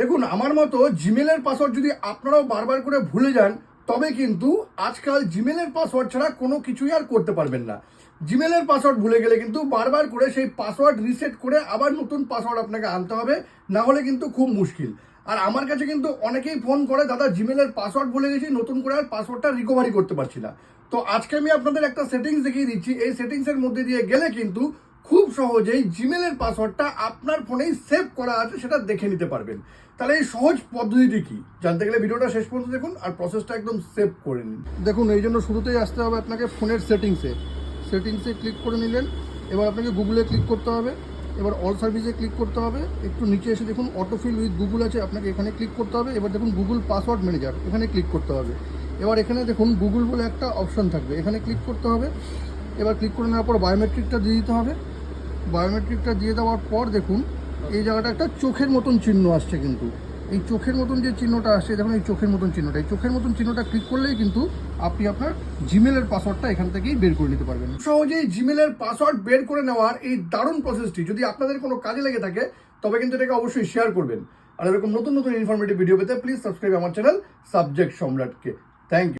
দেখুন, আমার মতো জিমেলের পাসওয়ার্ড যদি আপনারাও বারবার করে ভুলে যান, তবে কিন্তু আজকাল জিমেলের পাসওয়ার্ড ছাড়া কোনো কিছুই আর করতে পারবেন না। জিমেলের পাসওয়ার্ড ভুলে গেলে কিন্তু বারবার করে সেই পাসওয়ার্ড রিসেট করে আবার নতুন পাসওয়ার্ড আপনাকে আনতে হবে, না হলে কিন্তু খুব মুশকিল। আর আমার কাছে কিন্তু অনেকেই ফোন করে, দাদা জিমেলের পাসওয়ার্ড ভুলে গেছি, নতুন করে আর পাসওয়ার্ডটা রিকভারি করতে পারছি না। তো আজকে আমি আপনাদের একটা সেটিংস দেখিয়ে দিচ্ছি। এই সেটিংসের মধ্যে দিয়ে গেলে কিন্তু খুব সহজেই জিমেলের পাসওয়ার্ডটা আপনার ফোনেই সেভ করা আছে সেটা দেখে নিতে পারবেন। তাহলে এই সহজ পদ্ধতিটি কি জানতে গেলে ভিডিওটা শেষ পর্যন্ত দেখুন আর প্রসেসটা একদম সেভ করে নিন। দেখুন, এই জন্য শুরুতেই আসতে হবে আপনাকে ফোনের সেটিংসে ক্লিক করে নিলেন। এবার আপনাকে গুগলে ক্লিক করতে হবে, এবার অল সার্ভিসে ক্লিক করতে হবে। একটু নিচে এসে দেখুন অটোফিল উইথ গুগল আছে, আপনাকে এখানে ক্লিক করতে হবে। এবার দেখুন গুগল পাসওয়ার্ড ম্যানেজার, এখানে ক্লিক করতে হবে। এবার এখানে দেখুন গুগল বলে একটা অপশন থাকবে, এখানে ক্লিক করতে হবে। এবার ক্লিক করে নেওয়ার পর বায়োমেট্রিকটা দিয়ে দিতে হবে। বায়োমেট্রিকটা দিয়ে দেওয়ার পর দেখুন এই জায়গাটা একটা চোখের মতন চিহ্ন আসছে, কিন্তু এই চোখের মতন যে চিহ্নটা আসছে, দেখুন এই চোখের মতন চিহ্নটা ক্লিক করলেই কিন্তু আপনি আপনার জিমেলের পাসওয়ার্ডটা এখান থেকেই বের করে নিতে পারবেন। সহজেই জিমেলের পাসওয়ার্ড বের করে নেওয়ার এই দারুণ প্রসেসটি যদি আপনাদের কোনো কাজে লেগে থাকে, তবে কিন্তু এটাকে অবশ্যই শেয়ার করবেন। আর এরকম নতুন নতুন ইনফরমেটিভ ভিডিও পেতে প্লিজ সাবস্ক্রাইব আমার চ্যানেল সাবজেক্ট সম্রাটকে। Thank you.